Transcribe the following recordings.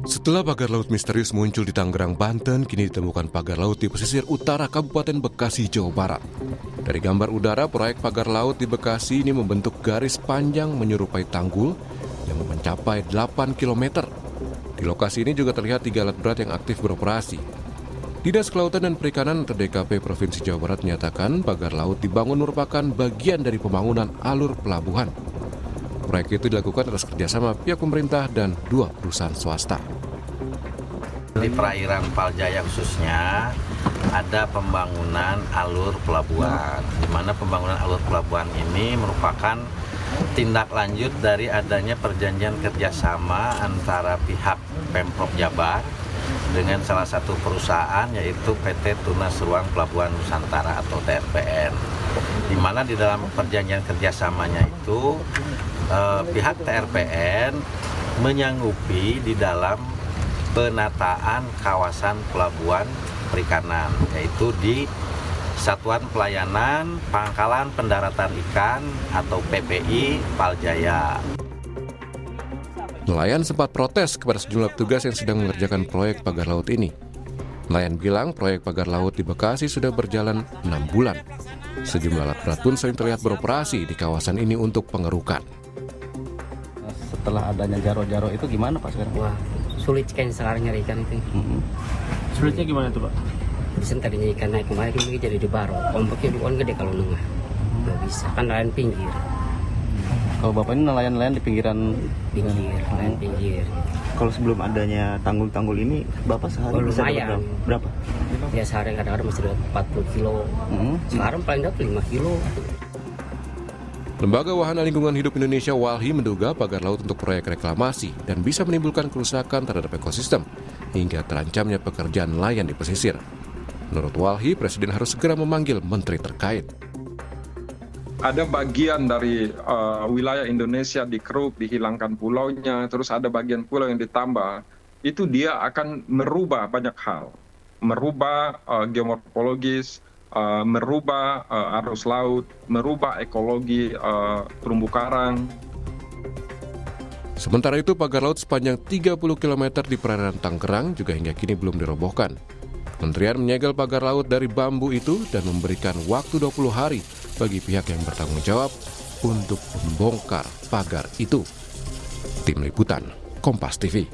Setelah pagar laut misterius muncul di Tangerang, Banten, kini ditemukan pagar laut di pesisir utara Kabupaten Bekasi, Jawa Barat. Dari gambar udara, proyek pagar laut di Bekasi ini membentuk garis panjang menyerupai tanggul yang mencapai 8 km. Di lokasi ini juga terlihat 3 alat berat yang aktif beroperasi. Dinas Kelautan dan Perikanan atau DKP Provinsi Jawa Barat menyatakan pagar laut dibangun merupakan bagian dari pembangunan alur pelabuhan. Proyek itu dilakukan atas kerjasama pihak pemerintah dan 2 perusahaan swasta. Di perairan Paljaya khususnya ada pembangunan alur pelabuhan, di mana pembangunan alur pelabuhan ini merupakan tindak lanjut dari adanya perjanjian kerjasama antara pihak Pemprov Jabar dengan salah satu perusahaan yaitu PT Tunas Ruang Pelabuhan Nusantara atau TRPN, di mana di dalam perjanjian kerjasamanya itu pihak TRPN menyanggupi di dalam penataan kawasan pelabuhan perikanan, yaitu di Satuan Pelayanan Pangkalan Pendaratan Ikan atau PPI Paljaya. Nelayan sempat protes kepada sejumlah petugas yang sedang mengerjakan proyek pagar laut ini. Nelayan bilang proyek pagar laut di Bekasi sudah berjalan 6 bulan. Sejumlah alat berat pun sering terlihat beroperasi di kawasan ini untuk pengerukan. Setelah adanya jaro-jaro itu gimana Pak sekarang? Wah, sulit kan sekarang nyari ikan itu. Sulitnya gimana tuh Pak? Bisa tadinya ikan naik kemarin ini jadi di baro. Ombaknya bukan gede kalau nengah. Nggak bisa, kan nelayan pinggir. Kalau Bapak ini nelayan-nelayan di pinggiran? Nelayan pinggir. Kalau sebelum adanya tanggul-tanggul ini, Bapak sehari bisa dapat berapa? Ya sehari kadang-kadang masih dapat 40 kilo. Sekarang paling dapat 5 kilo. Lembaga Wahana Lingkungan Hidup Indonesia WALHI menduga pagar laut untuk proyek reklamasi dan bisa menimbulkan kerusakan terhadap ekosistem hingga terancamnya pekerjaan nelayan di pesisir. Menurut WALHI, Presiden harus segera memanggil menteri terkait. Ada bagian dari wilayah Indonesia dikeruk, dihilangkan pulaunya, terus ada bagian pulau yang ditambah. Itu dia akan merubah banyak hal, merubah geomorfologis, merubah arus laut, merubah ekologi terumbu karang. Sementara itu, pagar laut sepanjang 30 km di perairan Tangerang juga hingga kini belum dirobohkan. Kementerian menyegel pagar laut dari bambu itu dan memberikan waktu 20 hari bagi pihak yang bertanggung jawab untuk membongkar pagar itu. Tim Liputan, Kompas TV.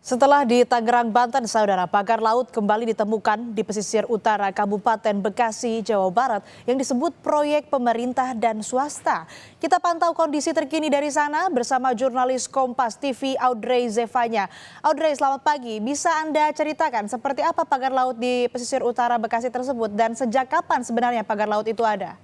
Setelah di Tangerang, Banten, saudara, pagar laut kembali ditemukan di pesisir utara Kabupaten Bekasi, Jawa Barat yang disebut proyek pemerintah dan swasta. Kita pantau kondisi terkini dari sana bersama jurnalis Kompas TV Audrey Zevanya. Audrey, selamat pagi. Bisa Anda ceritakan seperti apa pagar laut di pesisir utara Bekasi tersebut dan sejak kapan sebenarnya pagar laut itu ada?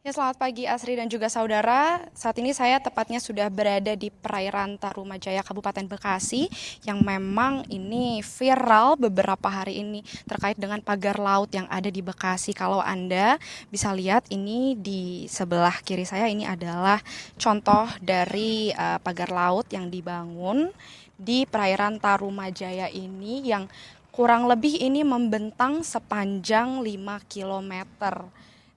Ya, selamat pagi Asri dan juga saudara. Saat ini saya tepatnya sudah berada di perairan Tarumajaya Kabupaten Bekasi yang memang ini viral beberapa hari ini terkait dengan pagar laut yang ada di Bekasi. Kalau Anda bisa lihat ini di sebelah kiri saya ini adalah contoh dari pagar laut yang dibangun di perairan Tarumajaya ini yang kurang lebih ini membentang sepanjang 5 kilometer.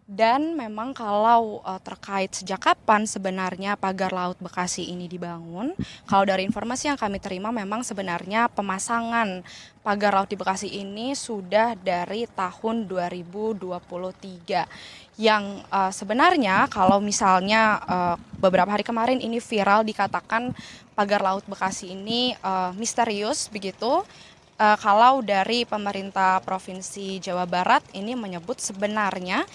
Dan memang kalau terkait sejak kapan sebenarnya pagar laut Bekasi ini dibangun, kalau dari informasi yang kami terima memang sebenarnya pemasangan pagar laut di Bekasi ini sudah dari tahun 2023. Yang sebenarnya kalau misalnya beberapa hari kemarin ini viral dikatakan pagar laut Bekasi ini misterius begitu. Kalau dari pemerintah Provinsi Jawa Barat ini menyebut sebenarnya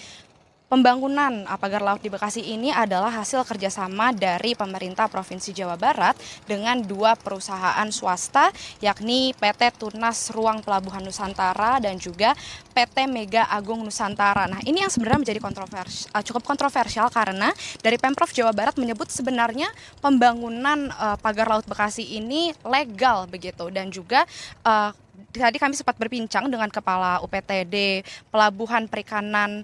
pembangunan pagar laut di Bekasi ini adalah hasil kerjasama dari pemerintah Provinsi Jawa Barat dengan 2 perusahaan swasta yakni PT Tunas Ruang Pelabuhan Nusantara dan juga PT Mega Agung Nusantara. Nah, ini yang sebenarnya menjadi cukup kontroversial karena dari Pemprov Jawa Barat menyebut sebenarnya pembangunan pagar laut Bekasi ini legal begitu dan juga tadi kami sempat berbincang dengan Kepala UPTD Pelabuhan Perikanan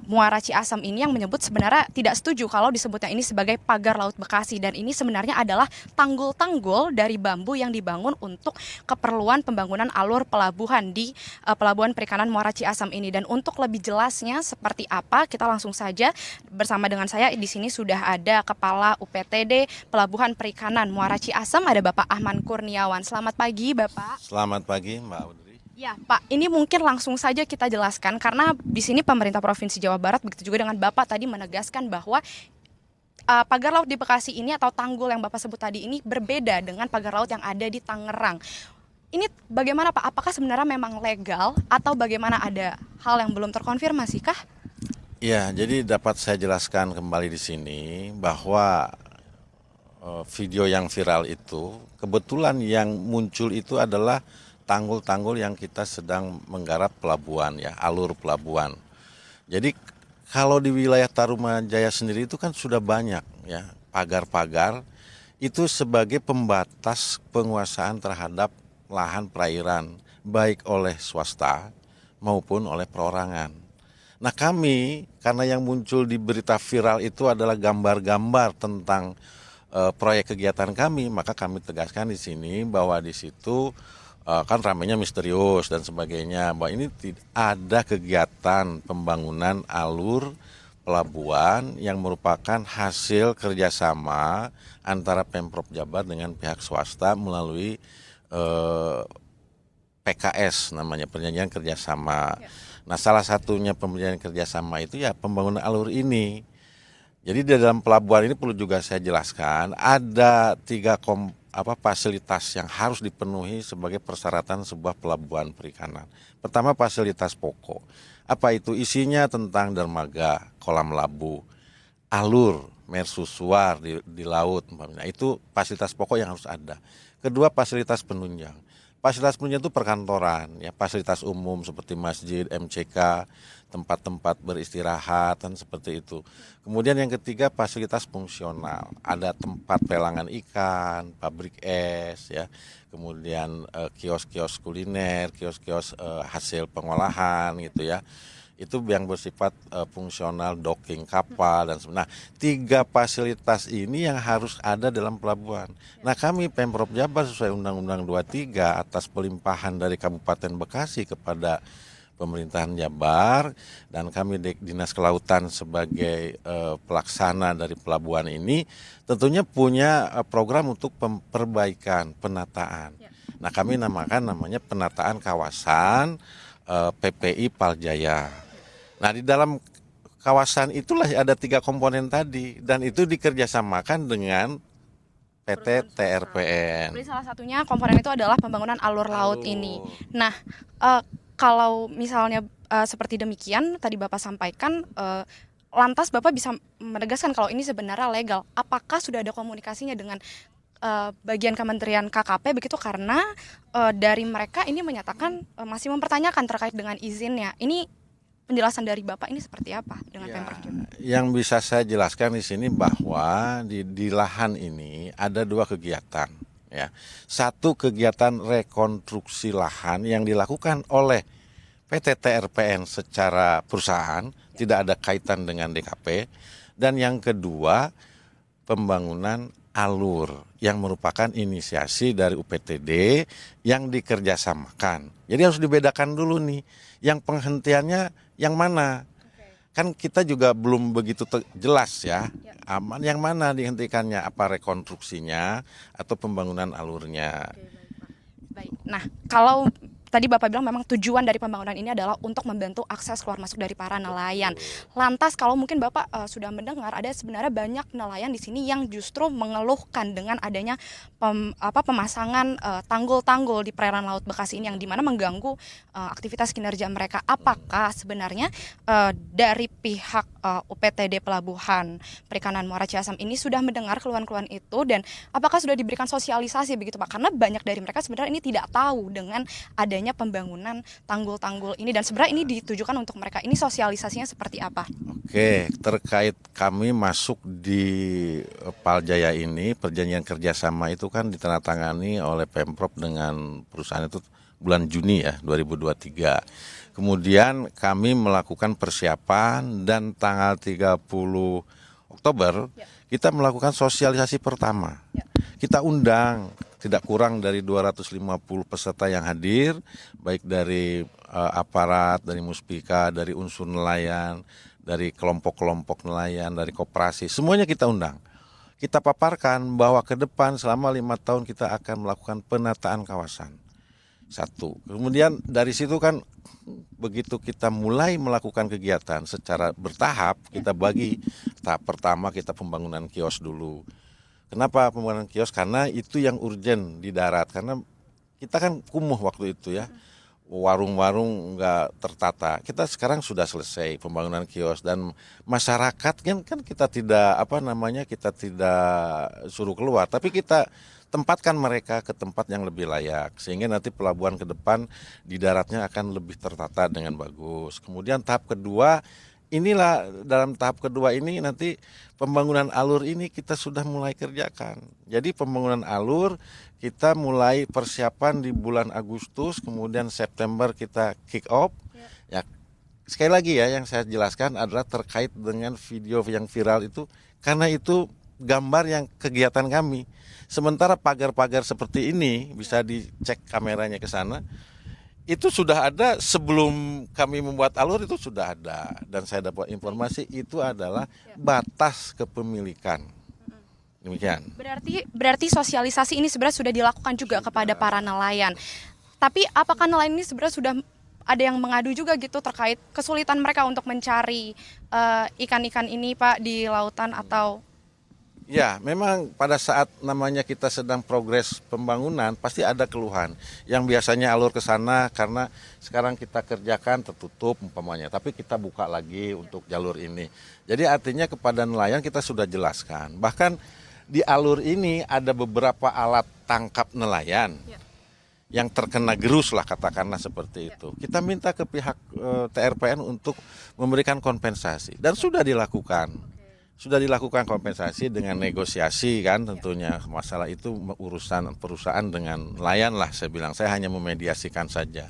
Muara Ciasem ini yang menyebut sebenarnya tidak setuju kalau disebutnya ini sebagai pagar laut Bekasi, dan ini sebenarnya adalah tanggul-tanggul dari bambu yang dibangun untuk keperluan pembangunan alur pelabuhan di Pelabuhan Perikanan Muara Ciasem ini. Dan untuk lebih jelasnya seperti apa, kita langsung saja bersama dengan saya di sini sudah ada Kepala UPTD Pelabuhan Perikanan Muara Ciasem, ada Bapak Ahmad Kurniawan. Selamat pagi, Bapak. Selamat pagi, Mbak Audrey. Ya, Pak, ini mungkin langsung saja kita jelaskan karena di sini pemerintah Provinsi Jawa Barat begitu juga dengan Bapak tadi menegaskan bahwa pagar laut di Bekasi ini atau tanggul yang Bapak sebut tadi ini berbeda dengan pagar laut yang ada di Tangerang. Ini bagaimana, Pak? Apakah sebenarnya memang legal atau bagaimana, ada hal yang belum terkonfirmasi kah? Ya, jadi dapat saya jelaskan kembali di sini bahwa video yang viral itu kebetulan yang muncul itu adalah tanggul-tanggul yang kita sedang menggarap pelabuhan, ya, alur pelabuhan. Jadi kalau di wilayah Tarumajaya sendiri itu kan sudah banyak, ya, pagar-pagar itu sebagai pembatas penguasaan terhadap lahan perairan baik oleh swasta maupun oleh perorangan. Nah, kami karena yang muncul di berita viral itu adalah gambar-gambar tentang proyek kegiatan kami, maka kami tegaskan di sini bahwa di situ kan ramainya misterius dan sebagainya, bahwa ini tidak ada kegiatan pembangunan alur pelabuhan yang merupakan hasil kerjasama antara Pemprov Jabar dengan pihak swasta melalui PKS, namanya perjanjian kerjasama. Nah, salah satunya perjanjian kerjasama itu ya pembangunan alur ini. Jadi di dalam pelabuhan ini perlu juga saya jelaskan ada 3 fasilitas yang harus dipenuhi sebagai persyaratan sebuah pelabuhan perikanan. Pertama, fasilitas pokok. Apa itu? Isinya tentang dermaga, kolam labu, alur, mercusuar di laut. Nah, itu fasilitas pokok yang harus ada. Kedua, fasilitas penunjang. Fasilitas penunjang itu perkantoran, ya, fasilitas umum seperti masjid, MCK, tempat-tempat beristirahat dan seperti itu. Kemudian yang ketiga, fasilitas fungsional. Ada tempat pelangan ikan, pabrik es, ya. Kemudian kios-kios kuliner, kios-kios hasil pengolahan gitu, ya. Itu yang bersifat fungsional, docking kapal dan sebagainya. Nah, 3 fasilitas ini yang harus ada dalam pelabuhan. Nah, kami Pemprov Jabar sesuai Undang-Undang 23 atas pelimpahan dari Kabupaten Bekasi kepada pemerintahan Jabar dan kami Dinas Kelautan sebagai pelaksana dari pelabuhan ini tentunya punya program untuk perbaikan, penataan. Nah, kami namanya penataan kawasan PPI Paljaya. Nah, di dalam kawasan itulah ada 3 komponen tadi dan itu dikerjasamakan dengan PT TRPN. Jadi salah satunya komponen itu adalah pembangunan alur laut ini. Nah, kalau misalnya seperti demikian tadi Bapak sampaikan, lantas Bapak bisa menegaskan kalau ini sebenarnya legal. Apakah sudah ada komunikasinya dengan bagian Kementerian KKP begitu, karena dari mereka ini menyatakan masih mempertanyakan terkait dengan izinnya. Ini penjelasan dari Bapak ini seperti apa dengan Pemprov Jabar? Yang bisa saya jelaskan di sini bahwa di lahan ini ada 2 kegiatan, ya. Satu, kegiatan rekonstruksi lahan yang dilakukan oleh PT TRPN secara perusahaan, tidak ada kaitan dengan DKP. Dan yang kedua, pembangunan alur yang merupakan inisiasi dari UPTD yang dikerjasamakan. Jadi harus dibedakan dulu nih, yang penghentiannya yang mana? Kan kita juga belum begitu jelas, ya. Aman yang mana dihentikannya, apa rekonstruksinya atau pembangunan alurnya. Baik. Nah, kalau tadi Bapak bilang memang tujuan dari pembangunan ini adalah untuk membantu akses keluar masuk dari para nelayan. Lantas kalau mungkin Bapak sudah mendengar ada sebenarnya banyak nelayan di sini yang justru mengeluhkan dengan adanya pemasangan tanggul-tanggul di perairan laut Bekasi ini yang dimana mengganggu aktivitas kinerja mereka. Apakah sebenarnya dari pihak UPTD Pelabuhan Perikanan Muara Ciasem ini sudah mendengar keluhan-keluhan itu, dan apakah sudah diberikan sosialisasi begitu, Pak? Karena banyak dari mereka sebenarnya ini tidak tahu dengan adanya pembangunan tanggul-tanggul ini, dan sebenarnya ini ditujukan untuk mereka. Ini sosialisasinya seperti apa? Oke, terkait kami masuk di Paljaya ini, perjanjian kerjasama itu kan ditandatangani oleh Pemprov dengan perusahaan itu bulan Juni ya 2023. Kemudian kami melakukan persiapan dan tanggal 30 Oktober kita melakukan sosialisasi pertama. Kita undang tidak kurang dari 250 peserta yang hadir, baik dari aparat, dari Muspika, dari unsur nelayan, dari kelompok-kelompok nelayan, dari koperasi, semuanya kita undang. Kita paparkan bahwa ke depan selama 5 tahun kita akan melakukan penataan kawasan. Satu. Kemudian dari situ kan begitu kita mulai melakukan kegiatan secara bertahap, kita bagi tahap pertama kita pembangunan kios dulu. Kenapa pembangunan kios? Karena itu yang urgen di darat. Karena kita kan kumuh waktu itu ya. Warung-warung nggak tertata. Kita sekarang sudah selesai pembangunan kios dan masyarakat kan kita tidak kita tidak suruh keluar, tapi kita tempatkan mereka ke tempat yang lebih layak sehingga nanti pelabuhan ke depan di daratnya akan lebih tertata dengan bagus. Kemudian tahap kedua dalam tahap kedua ini nanti pembangunan alur ini kita sudah mulai kerjakan. Jadi pembangunan alur kita mulai persiapan di bulan Agustus, kemudian September kita kick off. Ya, sekali lagi ya yang saya jelaskan adalah terkait dengan video yang viral itu karena itu gambar yang kegiatan kami. Sementara pagar-pagar seperti ini bisa dicek kameranya ke sana. Itu sudah ada sebelum kami membuat alur itu sudah ada dan saya dapat informasi itu adalah batas kepemilikan. Demikian. Berarti sosialisasi ini sebenarnya sudah dilakukan juga kepada para nelayan. Tapi apakah nelayan ini sebenarnya sudah ada yang mengadu juga gitu terkait kesulitan mereka untuk mencari ikan-ikan ini Pak di lautan atau? Ya, memang pada saat namanya kita sedang progres pembangunan pasti ada keluhan. Yang biasanya alur ke sana karena sekarang kita kerjakan tertutup umpamanya, tapi kita buka lagi untuk jalur ini. Jadi artinya kepada nelayan kita sudah jelaskan. Bahkan di alur ini ada beberapa alat tangkap nelayan yang terkena gerus lah katakanlah seperti itu. Kita minta ke pihak TRPN untuk memberikan kompensasi dan sudah dilakukan. Sudah dilakukan kompensasi dengan negosiasi kan tentunya masalah itu urusan perusahaan dengan nelayan lah saya bilang, saya hanya memediasikan saja.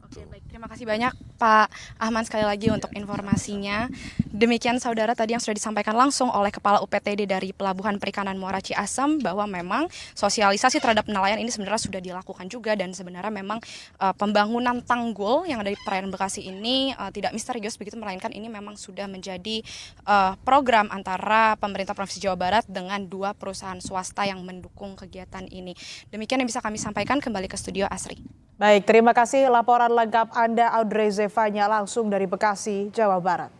Oke, baik. Terima kasih banyak Pak Ahmad sekali lagi untuk informasinya. Demikian saudara tadi yang sudah disampaikan langsung oleh Kepala UPTD dari Pelabuhan Perikanan Muara Ciasem bahwa memang sosialisasi terhadap nelayan ini sebenarnya sudah dilakukan juga dan sebenarnya memang pembangunan tanggul yang ada di perairan Bekasi ini tidak misterius begitu, melainkan ini memang sudah menjadi program antara pemerintah Provinsi Jawa Barat dengan 2 perusahaan swasta yang mendukung kegiatan ini. Demikian yang bisa kami sampaikan, kembali ke studio Asri. Baik, terima kasih laporan lengkap Anda Audrey Zevanya langsung dari Bekasi, Jawa Barat.